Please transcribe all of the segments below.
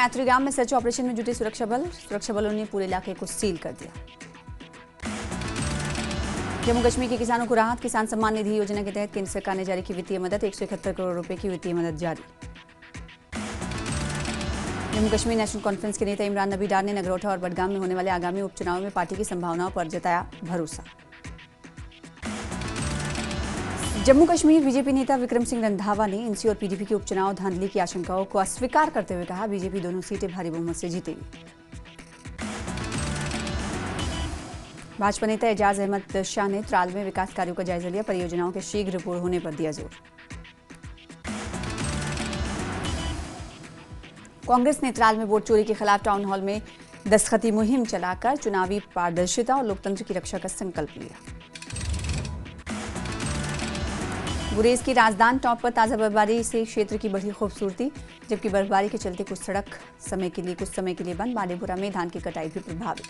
मैत्री गांव में सर्च ऑपरेशन में जुटे सुरक्षा बलों ने पूरे इलाके को सील कर दिया। जम्मू कश्मीर के किसानों को राहत। किसान सम्मान निधि योजना के तहत केंद्र सरकार ने जारी की वित्तीय मदद। 171 करोड़ रुपए की वित्तीय मदद जारी। जम्मू कश्मीर नेशनल कॉन्फ्रेंस के नेता इमरान नबी डार ने नगरोटा और बडगाम में होने वाले आगामी उपचुनाव में पार्टी की संभावनाओं पर जताया भरोसा। जम्मू कश्मीर बीजेपी नेता विक्रम सिंह रंधावा ने एनसी और पीडीपी के उपचुनाव धांधली की आशंकाओं को अस्वीकार करते हुए कहा, बीजेपी दोनों सीटें भारी बहुमत से जीतेगी। भाजपा नेता एजाज अहमद शाह ने त्राल में विकास कार्यों का जायजा लिया। परियोजनाओं के शीघ्र पूर्ण होने पर दिया जोर। कांग्रेस ने त्राल में वोट चोरी के खिलाफ टाउन हॉल में दस्तखती मुहिम चलाकर चुनावी पारदर्शिता और लोकतंत्र की रक्षा का संकल्प लिया। गुरेज की राजधान टॉप पर ताजा बर्फबारी से क्षेत्र की बढ़ी खूबसूरती, जबकि बर्फबारी के चलते कुछ सड़क कुछ समय के लिए बंद। बालीपुरा में धान की कटाई भी प्रभावित।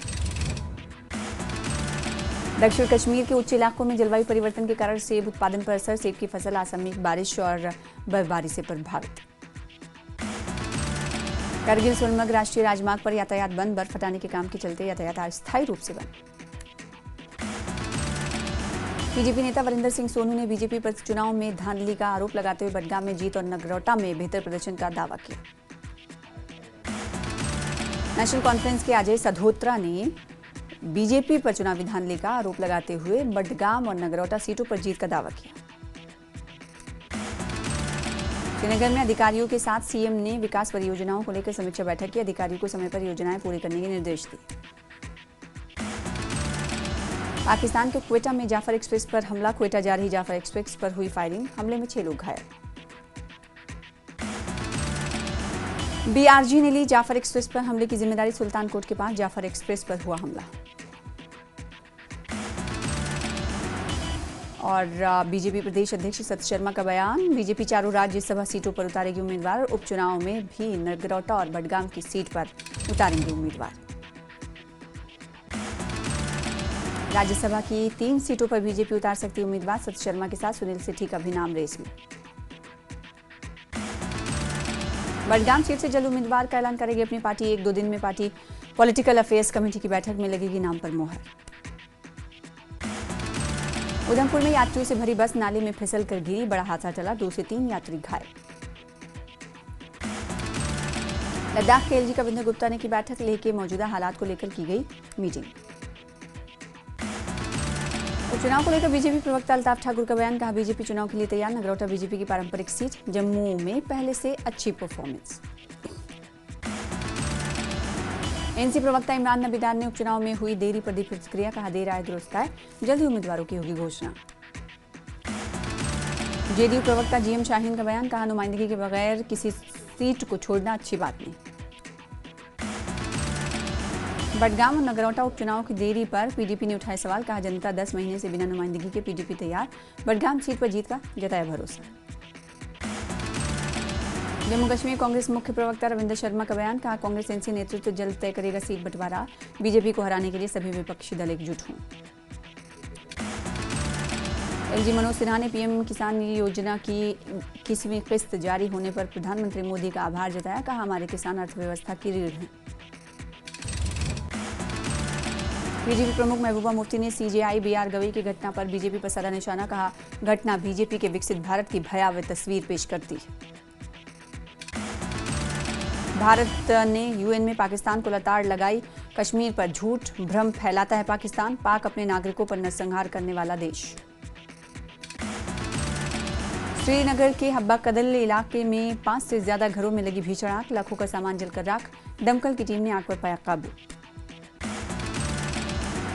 दक्षिण कश्मीर के उच्च इलाकों में जलवायु परिवर्तन के कारण सेब उत्पादन पर असर। सेब की फसल आसमानी बारिश और बर्फबारी से प्रभावित। करगिल सोनमर्ग राष्ट्रीय राजमार्ग पर यातायात बंद। बर्फ हटाने के काम के चलते यातायात अस्थायी रूप से बंद। बीजेपी नेता वरिंदर सिंह सोनू ने बीजेपी पर चुनाव में धांधली का आरोप लगाते हुए बडगाम में जीत और नगरोटा में बेहतर प्रदर्शन का दावा किया। नेशनल कॉन्फ्रेंस के अजय सधोत्रा ने बीजेपी पर चुनावी धांधली का आरोप लगाते हुए बडगाम और नगरोटा सीटों पर जीत का दावा किया। श्रीनगर में अधिकारियों के साथ सीएम ने विकास परियोजनाओं को लेकर समीक्षा बैठक की। अधिकारियों को समय पर योजनाएं पूरी करने के निर्देश दिए। पाकिस्तान के क्वेटा में जाफर एक्सप्रेस पर हमला। क्वेटा जा रही जाफर एक्सप्रेस पर हुई फायरिंग। हमले में 6 लोग घायल। बीआरजी ने ली जाफर एक्सप्रेस पर हमले की जिम्मेदारी। सुल्तानकोट के पास जाफर एक्सप्रेस पर हुआ हमला। और बीजेपी प्रदेश अध्यक्ष सत शर्मा का बयान। बीजेपी चारों राज्यसभा सीटों पर उतारेगी उम्मीदवार। उपचुनाव में भी नगरोटा और बडगाम की सीट पर उतारेंगे उम्मीदवार। राज्यसभा की 3 सीटों पर बीजेपी उतार सकती उम्मीदवार। सत शर्मा के साथ सुनील सेठी का भी नाम रेस में। बडगाम सीट से जल्द उम्मीदवार का ऐलान करेगी अपनी पार्टी। 1-2 दिन में पार्टी पॉलिटिकल अफेयर्स कमेटी की बैठक में लगेगी नाम पर मोहर। उधमपुर में यात्रियों से भरी बस नाले में फिसल कर गिरी। बड़ा हादसा टला। 2 से 3 यात्री घायल। लद्दाख के एलजी कविंदर गुप्ता ने की बैठक। लेह के मौजूदा हालात को लेकर की गई मीटिंग। उपचुनाव को लेकर बीजेपी प्रवक्ता अल्ताफ ठाकुर का बयान। कहा, बीजेपी चुनाव के लिए तैयार। नगरोटा बीजेपी की पारंपरिक सीट। जम्मू में पहले से अच्छी परफॉर्मेंस। एनसी प्रवक्ता इमरान नबी डार ने उपचुनाव में हुई देरी पर दी प्रतिक्रिया। कहा, देर आए दुरुस्त आए। जल्द ही उम्मीदवारों की होगी घोषणा। जेडीयू प्रवक्ता जीएम शाहीन का बयान। कहा, नुमाइंदगी के बगैर किसी सीट को छोड़ना अच्छी बात नहीं। बडगाम और नगरोटा उपचुनाव की देरी पर पीडीपी ने उठाए सवाल। कहा, जनता 10 महीने से बिना नुमाइंदगी के पीडीपी तैयार। बडगाम सीट पर जीत का जताया भरोसा। जम्मू कश्मीर कांग्रेस मुख्य प्रवक्ता रविंद्र शर्मा का बयान। कहा, कांग्रेस एनसी नेतृत्व जल्द तय करेगा सीट बंटवारा। बीजेपी को हराने के लिए सभी विपक्षी दल एकजुट हों। एलजी मनोज सिन्हा ने पीएम किसान योजना की 21वीं किस्त जारी होने पर प्रधानमंत्री मोदी का आभार जताया। कहा, हमारे किसान अर्थव्यवस्था की रीढ़ हैं। बीजेपी प्रमुख महबूबा मुफ्ती ने सीजेआई बीआर गवई की घटना पर बीजेपी पर साधा निशाना। कहा, घटना बीजेपी के विकसित भारत की भयावह तस्वीर पेश करती है। भारत ने यूएन में पाकिस्तान को लताड़ लगाई। कश्मीर पर झूठ भ्रम फैलाता है पाकिस्तान। पाक अपने नागरिकों पर नरसंहार करने वाला देश। श्रीनगर के हब्बा कदल इलाके में 5 से ज्यादा घरों में लगी भीषण आग। लाखों का सामान जलकर राख। दमकल की टीम ने आग पर पाया काबू।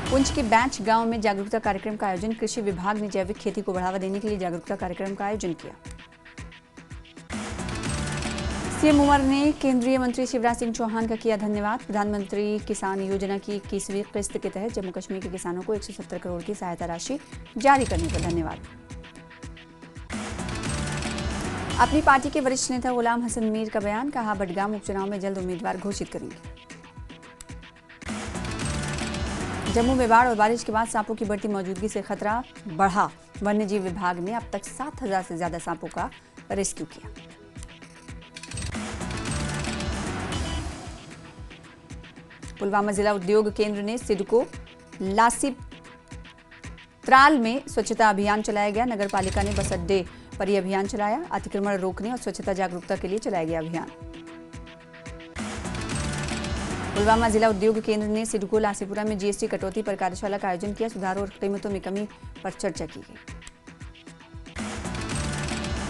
पुंछ के बैंच गांव में जागरूकता कार्यक्रम का आयोजन। कृषि विभाग ने जैविक खेती को बढ़ावा देने के लिए जागरूकता कार्यक्रम का आयोजन किया। सीएम उमर ने केंद्रीय मंत्री शिवराज सिंह चौहान का किया धन्यवाद। प्रधानमंत्री किसान योजना की 21वीं किस्त के तहत जम्मू कश्मीर के किसानों को 170 करोड़ की सहायता राशि जारी करने पर धन्यवाद। अपनी पार्टी के वरिष्ठ नेता गुलाम हसन मीर का बयान। कहा, बडगाम उपचुनाव में जल्द उम्मीदवार घोषित करेंगे। जम्मू में बाढ़ और बारिश के बाद सांपों की बढ़ती मौजूदगी से खतरा बढ़ा। वन्यजीव विभाग ने अब तक 7000 से ज्यादा सांपों का रेस्क्यू किया। पुलवामा जिला उद्योग केंद्र ने सिडको लासीत्राल में स्वच्छता अभियान चलाया गया। नगर पालिका ने बस अड्डे पर यह अभियान चलाया। अतिक्रमण रोकने और स्वच्छता जागरूकता के लिए चलाया गया अभियान। पुलवामा जिला उद्योग केंद्र ने सिडको लासीपुरा में जीएसटी कटौती पर कार्यशाला का आयोजन किया। सुधारों और कीमतों में कमी पर चर्चा की गई।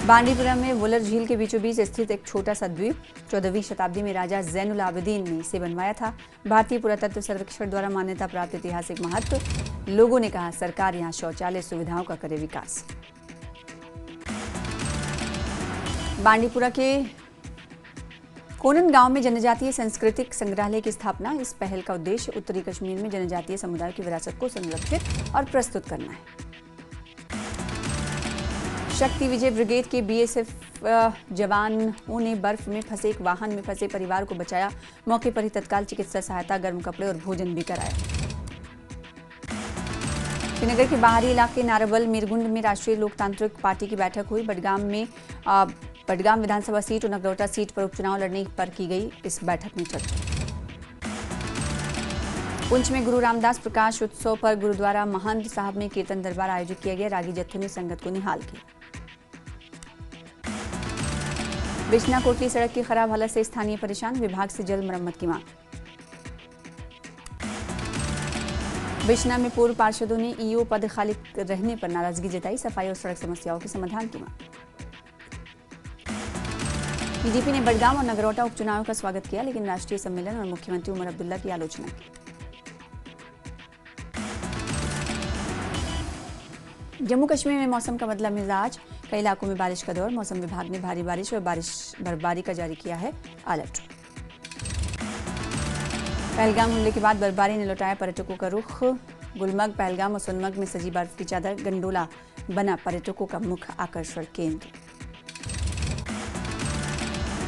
बांडीपुरा में वुलर झील के बीचों बीच स्थित एक छोटा सा द्वीप 14वीं शताब्दी में राजा जैनुल आबिदीन ने इसे बनवाया था। भारतीय पुरातत्व सर्वेक्षण द्वारा मान्यता प्राप्त ऐतिहासिक महत्व। लोगों ने कहा सरकार यहां शौचालय सुविधाओं का करे विकास। बांडीपुरा के कोनन गांव में जनजातीय सांस्कृतिक संग्रहालय की स्थापना। इस पहल का उद्देश्य उत्तरी कश्मीर में जनजातीय समुदाय की विरासत को संरक्षित और प्रस्तुत करना है। शक्ति विजय ब्रिगेड के बीएसएफ जवानों ने बर्फ में फंसे एक वाहन में फंसे परिवार को बचाया। मौके पर ही तत्काल चिकित्सा सहायता, गर्म कपड़े और भोजन भी कराया। श्रीनगर के बाहरी इलाके नारबल मीरगुंड में राष्ट्रीय लोकतांत्रिक पार्टी की बैठक हुई। बडगाम विधानसभा सीट और नगरोटा सीट पर उपचुनाव लड़ने पर की गई इस बैठक में चर्चा। पुंछ में गुरु रामदास प्रकाश उत्सव पर गुरुद्वारा महंत साहब में कीर्तन दरबार आयोजित किया गया। रागी जत्थे ने संगत को निहाल किया। बिश्ना कोटली सड़क की खराब हालत से स्थानीय परेशान, विभाग से जल्द मरम्मत की मांग। बिश्ना में पूर्व पार्षदों ने ईओ पद खाली रहने पर नाराजगी जताई। सफाई और सड़क समस्याओं के समाधान की मांग। बीजेपी ने बडगाम और नगरोटा उपचुनाव का स्वागत किया, लेकिन राष्ट्रीय सम्मेलन और मुख्यमंत्री उमर अब्दुल्ला की आलोचना की। जम्मू कश्मीर में मौसम का बदला मिजाज, कई इलाकों में बारिश का दौर। मौसम विभाग ने भारी बारिश और बर्फबारी का जारी किया है अलर्ट। पहलगाम हमले के बाद बर्फबारी ने लौटाया पर्यटकों का रुख। गुलमर्ग, पहलगाम और सोनमर्ग में सजी बर्फ की चादर, गंडोला बना पर्यटकों का मुख्य आकर्षण केंद्र।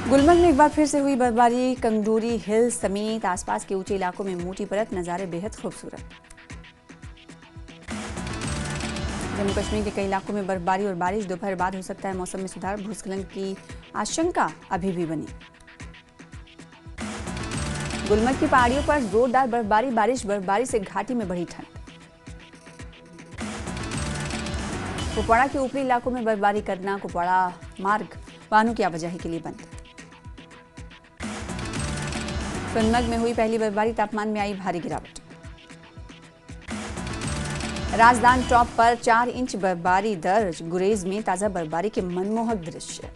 गुलमर्ग में एक बार फिर से हुई बर्फबारी। कंगडोरी हिल्स समेत आसपास के ऊंचे इलाकों में मोटी परत, नजारे बेहद खूबसूरत। जम्मू कश्मीर के कई इलाकों में बर्फबारी और बारिश। दोपहर बाद हो सकता है मौसम में सुधार। भूस्खलन की आशंका अभी भी बनी। गुलमर्ग की पहाड़ियों पर जोरदार बर्फबारी से घाटी में बढ़ी ठंड। कुपवाड़ा के ऊपरी इलाकों में बर्फबारी करना, कुपवाड़ा मार्ग वाहनों की आवाजाही के लिए बंद। सोनमर्ग में हुई पहली बर्फबारी, तापमान में आई भारी गिरावट। राजदान टॉप पर 4 इंच बर्फबारी दर्ज। गुरेज में ताजा बर्फबारी के मनमोहक दृश्य।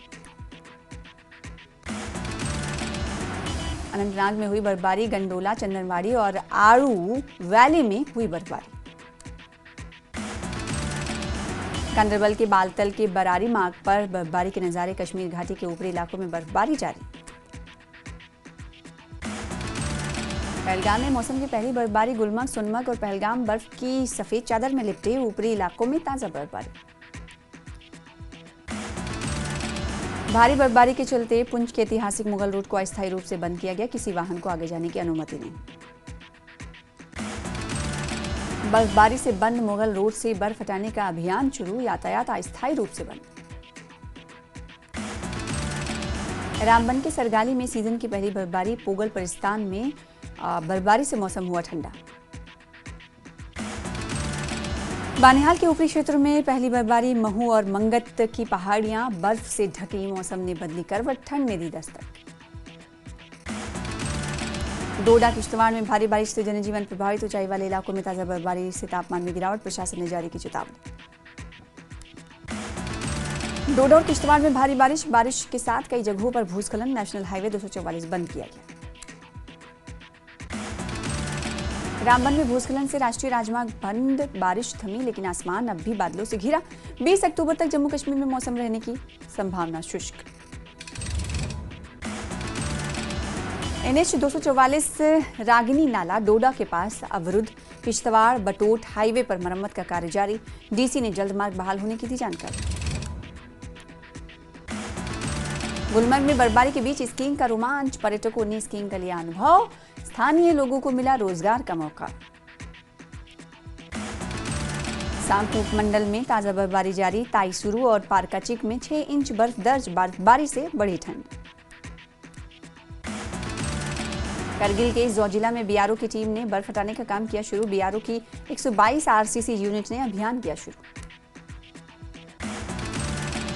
अनंतनाग में हुई बर्फबारी। गंडोला, चंदनवाड़ी और आड़ू वैली में हुई बर्फबारी। गांदरबल के बालतल के बरारी मार्ग पर बर्फबारी के नजारे। कश्मीर घाटी के ऊपरी इलाकों में बर्फबारी जारी। पहलगाम में मौसम की पहली बर्फबारी। गुलमर्ग, सोनमर्ग और पहलगाम बर्फ की सफेद चादर में लिपटे। ऊपरी इलाकों में ताजा बर्फबारी। भारी बर्फबारी के चलते पुंछ के ऐतिहासिक मुगल रोड को अस्थायी रूप से बंद किया गया। किसी वाहन को आगे जाने की अनुमति नहीं। बर्फबारी से बंद मुगल रोड से बर्फ हटाने का अभियान शुरू। यातायात अस्थायी रूप से बंद। रामबन के सरगाली में सीजन की पहली बर्फबारी। पोगल परिस्तान में बर्फबारी से मौसम हुआ ठंडा। बानिहाल के ऊपरी क्षेत्रों में पहली बर्फबारी। महू और मंगत की पहाड़ियां बर्फ से ढकी। मौसम ने बदली करवट, ठंड ने दी दस्तक। डोडा, किश्तवाड़ में भारी बारिश से जनजीवन प्रभावित। ऊंचाई वाले इलाकों में ताजा बर्फबारी से तापमान में गिरावट। प्रशासन ने जारी की चेतावनी। डोडा और किश्तवाड़ में भारी बारिश के साथ कई जगहों पर भूस्खलन। नेशनल हाईवे 244 बंद किया गया। रामबन में भूस्खलन से राष्ट्रीय राजमार्ग बंद। बारिश थमी लेकिन आसमान अब भी बादलों से घिरा। 20 अक्टूबर तक जम्मू कश्मीर में मौसम रहने की संभावना शुष्क। NH 244 रागिनी नाला डोडा के पास अवरुद्ध। किश्तवाड़ बटोट हाईवे पर मरम्मत का कार्य जारी। डीसी ने जल्द मार्ग बहाल होने की दी जानकारी। गुलमर्ग में बर्फबारी के बीच स्कीइंग का रोमांच। पर्यटकों ने स्कीइंग का लिया अनुभव। स्थानीय लोगों को मिला रोजगार का मौका। सांप उपमंडल में ताजा बर्फबारी जारी। ताईसुरु और पारकाचिक में 6 इंच बर्फ दर्ज। बर्फबारी से बढ़ी ठंड। करगिल के जोजिला में बीआरओ की टीम ने बर्फ हटाने का काम किया शुरू। बीआरओ की 122 आरसीसी यूनिट ने अभियान किया शुरू।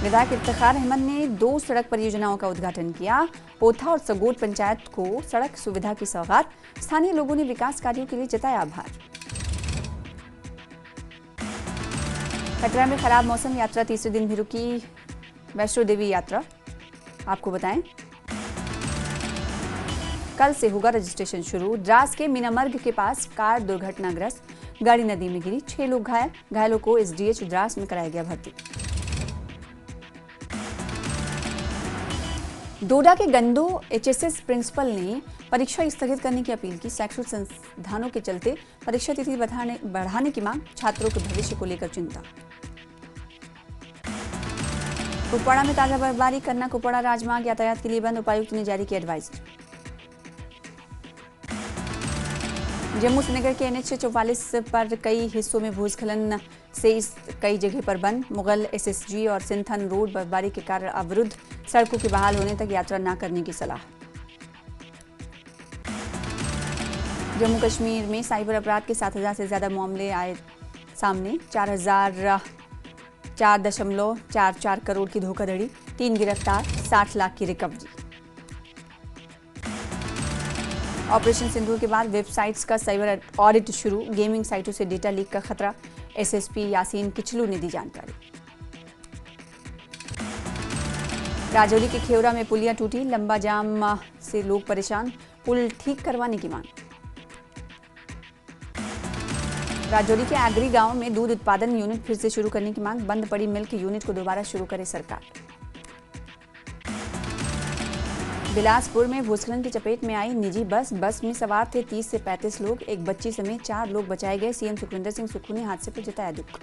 विधायक इफ्तिखार अहमद ने 2 सड़क परियोजनाओं का उद्घाटन किया। पोथा और सगोट पंचायत को सड़क सुविधा की सौगात। स्थानीय लोगों ने विकास कार्यों के लिए जताया आभार। कटरा में खराब मौसम, यात्रा तीसरे दिन भी रुकी। वैष्णो देवी यात्रा आपको बताएं कल से होगा रजिस्ट्रेशन शुरू। द्रास के मीनामर्ग के पास कार दुर्घटनाग्रस्त, गाड़ी नदी में गिरी, 6 लोग घायल। घायलों को एसडीएच द्रास में कराया गया भर्ती। डोडा के गंदो एचएसएस प्रिंसिपल ने परीक्षा स्थगित करने की अपील की। सैकड़ों संस्थानों के चलते परीक्षा तिथि बढ़ाने की मांग, छात्रों के भविष्य को लेकर चिंता। कुपवाड़ा में ताजा बर्फबारी, करना कुपवाड़ा राजमार्ग यातायात के लिए बंद, उपायुक्त ने जारी की एडवाइजरी। जम्मू श्रीनगर के एनएच 44 पर कई हिस्सों में भूस्खलन से कई जगह पर बंद। मुगल एसएसजी और सिंथन रोड बर्फबारी के कारण अवरुद्ध, सड़कों के बहाल होने तक यात्रा न करने की सलाह। जम्मू कश्मीर में साइबर अपराध के 7,000 से ज्यादा मामले आए सामने। 4,004.44 करोड़ की धोखाधड़ी, 3 गिरफ्तार, 60 लाख की रिकवरी। ऑपरेशन सिंदूर के बाद वेबसाइट्स का साइबर ऑडिट शुरू। गेमिंग साइटों से डेटा लीक का खतरा। एसएसपी यासीन किचलू ने दी जानकारी। राजौरी के खेवरा में पुलिया टूटी, लंबा जाम से लोग परेशान, पुल ठीक करवाने की मांग। राजौरी के आगरी गांव में दूध उत्पादन यूनिट फिर से शुरू करने की मांग। बंद पड़ी मिल्क यूनिट को दोबारा शुरू करे सरकार। बिलासपुर में भूस्खलन की चपेट में आई निजी बस में सवार थे 30 से 35 लोग। एक बच्ची समेत 4 लोग बचाए गए। सीएम सुखविंदर सिंह सुक्खू ने हादसे पर जताया दुख।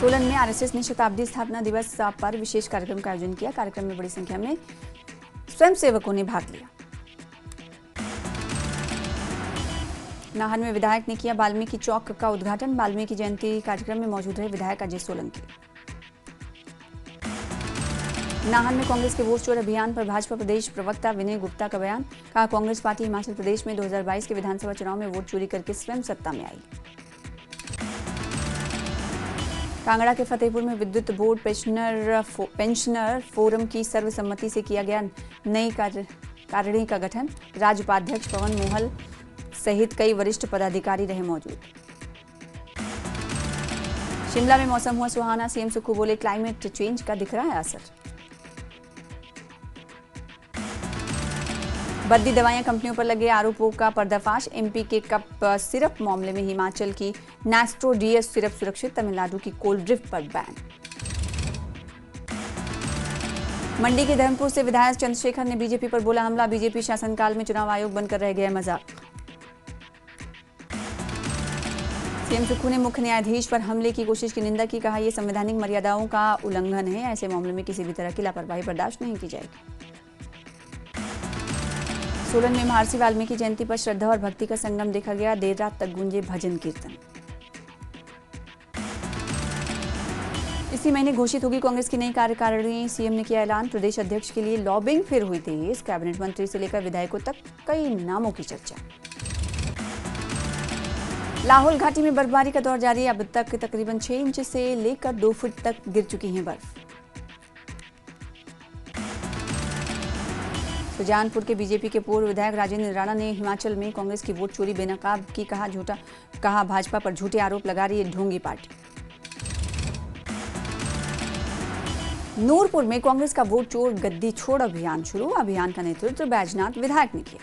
सोलन में आरएसएस ने शताब्दी स्थापना दिवस पर विशेष कार्यक्रम का आयोजन किया। कार्यक्रम में बड़ी संख्या में स्वयंसेवकों ने भाग लिया। नाहन में विधायक ने किया वाल्मीकि चौक का उद्घाटन। वाल्मीकि जयंती कार्यक्रम में मौजूद रहे विधायक अजय सोलंकी। नाहन में कांग्रेस के वोट चोर अभियान पर भाजपा प्रदेश प्रवक्ता विनय गुप्ता का बयान। कहा, कांग्रेस पार्टी हिमाचल प्रदेश में 2022 के विधानसभा चुनाव में वोट चोरी करके स्वयं सत्ता में आई। कांगड़ा के फतेहपुर में विद्युत बोर्ड पेंशनर फोरम की सर्वसम्मति से किया गया नई कार्यकारिणी का गठन। राज्य उपाध्यक्ष पवन मोहल सहित कई वरिष्ठ पदाधिकारी रहे मौजूद। शिमला में मौसम हुआ सुहाना। सीएम सुक्खू बोले, क्लाइमेट चेंज का दिख रहा है असर। बद्दी दवाइयां कंपनियों पर लगे आरोपों का पर्दाफाश। एमपी के कप सिरप मामले में हिमाचल की नेस्ट्रो डीएस सिरप सुरक्षित। तमिलनाडु की कोल्ड ड्रिफ्ट पर बैन। मंडी के धर्मपुर से विधायक चंद्रशेखर ने बीजेपी पर बोला हमला। बीजेपी शासनकाल में चुनाव आयोग बनकर रह गया मजाक। सीएम सुक्खू ने मुख्य न्यायाधीश पर हमले की कोशिश की निंदा की। कहा, यह संवैधानिक मर्यादाओं का उल्लंघन है। ऐसे मामले में किसी भी तरह की लापरवाही बर्दाश्त नहीं की जाएगी। सोलन में महर्षि वाल्मीकि जयंती पर श्रद्धा और भक्ति का संगम देखा गया। देर रात तक गूंजे भजन कीर्तन। इसी महीने घोषित होगी कांग्रेस की नई कार्यकारिणी। सीएम ने किया ऐलान। प्रदेश अध्यक्ष के लिए लॉबिंग फिर हुई तेज। कैबिनेट मंत्री से लेकर विधायकों तक कई नामों की चर्चा। लाहौल घाटी में बर्फबारी का दौर जारी। अब तक तकरीबन 6 इंच से लेकर 2 फुट तक गिर चुकी है बर्फ। सुजानपुर के बीजेपी के पूर्व विधायक राजेंद्र राणा ने हिमाचल में कांग्रेस की वोट चोरी बेनकाब की। कहा भाजपा पर झूठे आरोप लगा रही है ढोंगी पार्टी। नूरपुर में कांग्रेस का वोट चोर गद्दी छोड़ अभियान शुरू। अभियान का नेतृत्व बैजनाथ विधायक ने किया।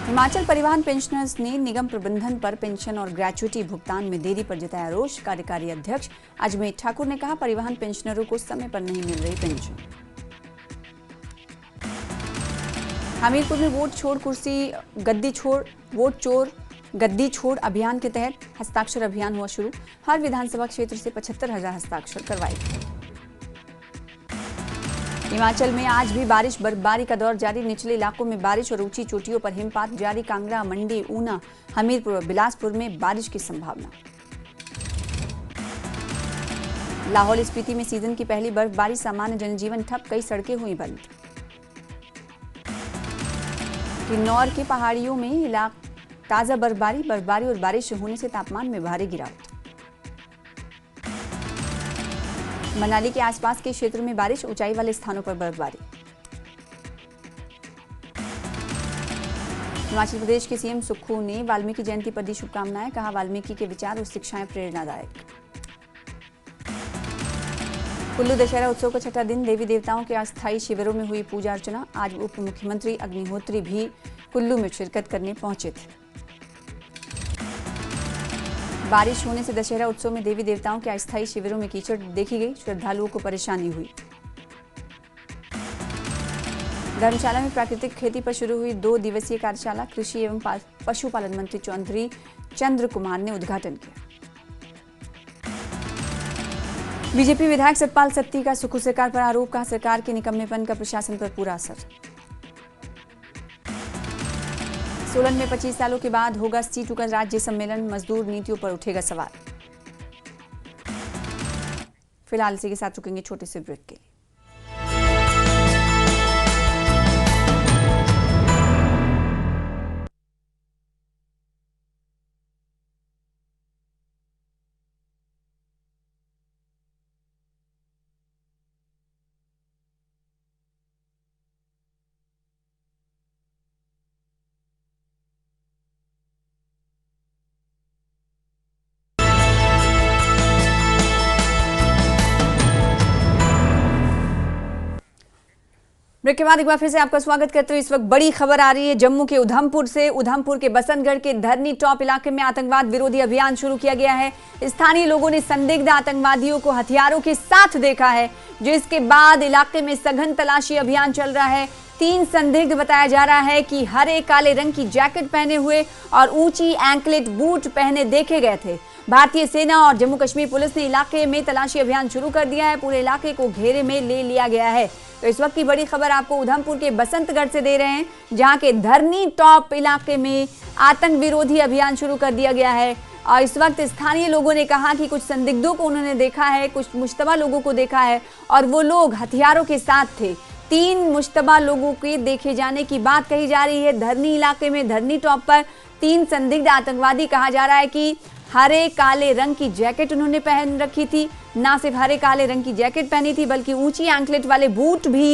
हिमाचल परिवहन पेंशनर्स ने निगम प्रबंधन पर पेंशन और ग्रेच्युटी भुगतान में देरी पर जताया रोष। कार्यकारी अध्यक्ष अजमेर ठाकुर ने कहा, परिवहन पेंशनरों को समय पर नहीं मिल रही पेंशन। हमीरपुर में वोट चोर गद्दी छोड़ अभियान के तहत हस्ताक्षर अभियान हुआ शुरू। हर विधानसभा क्षेत्र से 75,000 हस्ताक्षर करवाए। हिमाचल में आज भी बारिश बर्फबारी का दौर जारी। निचले इलाकों में बारिश और ऊंची चोटियों पर हिमपात जारी। कांगड़ा, मंडी, ऊना, हमीरपुर और बिलासपुर में बारिश की संभावना। लाहौल स्पीति में सीजन की पहली बर्फबारी, सामान्य जनजीवन ठप, कई सड़कें हुई बंद। किन्नौर की पहाड़ियों में ताजा बर्फबारी और बारिश होने से तापमान में भारी गिरावट। मनाली के आसपास के क्षेत्र में बारिश, ऊंचाई वाले स्थानों पर बर्फबारी। हिमाचल प्रदेश के सीएम सुक्खू ने वाल्मीकि जयंती पर दी शुभकामनाएं, कहा वाल्मीकि के विचार और शिक्षाएं प्रेरणादायक। कुल्लू दशहरा उत्सव का छठा दिन, देवी देवताओं के अस्थायी शिविरों में हुई पूजा अर्चना। आज उप मुख्यमंत्री अग्निहोत्री भी कुल्लू में शिरकत करने पहुंचे थे। बारिश होने से दशहरा उत्सव में देवी देवताओं के अस्थायी शिविरों में कीचड़ देखी गई, श्रद्धालुओं को परेशानी हुई। धर्मशाला में प्राकृतिक खेती पर शुरू हुई 2 दिवसीय कार्यशाला, कृषि एवं पशुपालन मंत्री चौधरी चंद्र कुमार ने उद्घाटन किया। बीजेपी विधायक सतपाल सत्ती का सुक्खू सरकार पर आरोप, कहा सरकार के निकम्मेपन का प्रशासन पर पूरा असर। सोलन में 25 सालों के बाद होगा C2 राज्य सम्मेलन, मजदूर नीतियों पर उठेगा सवाल। फिलहाल इसी के साथ रुकेंगे छोटे से ब्रेक के लिए। ब्रेक के बाद एक बार फिर से आपका स्वागत करते हुए इस वक्त बड़ी खबर आ रही है जम्मू के उधमपुर से। उधमपुर के बसंतगढ़ के धरनी टॉप इलाके में आतंकवाद विरोधी अभियान शुरू किया गया है। स्थानीय लोगों ने संदिग्ध आतंकवादियों को हथियारों के साथ देखा है, जिसके बाद इलाके में सघन तलाशी अभियान चल रहा है। 3 संदिग्ध बताया जा रहा है कि हरे काले रंग की जैकेट पहने हुए और ऊंची एंकलेट बूट पहने देखे गए थे। भारतीय सेना और जम्मू कश्मीर पुलिस ने इलाके में तलाशी अभियान शुरू कर दिया है। पूरे इलाके को घेरे में ले लिया गया है। तो इस वक्त की बड़ी खबर आपको उधमपुर के बसंतगढ़ से दे रहे हैं, जहां के धरनी टॉप इलाके में आतंक विरोधी अभियान शुरू कर दिया गया है। और इस वक्त स्थानीय लोगों ने कहा कि कुछ संदिग्धों को उन्होंने देखा है, कुछ मुश्तबा लोगों को देखा है और वो लोग हथियारों के साथ थे। 3 मुश्तबा लोगों के देखे जाने की बात कही जा रही है। धरनी इलाके में धरनी टॉप पर 3 संदिग्ध आतंकवादी, कहा जा रहा है कि हरे काले रंग की जैकेट उन्होंने पहन रखी थी। ना सिर्फ हरे काले रंग की जैकेट पहनी थी, बल्कि ऊंची एंकलेट वाले बूट भी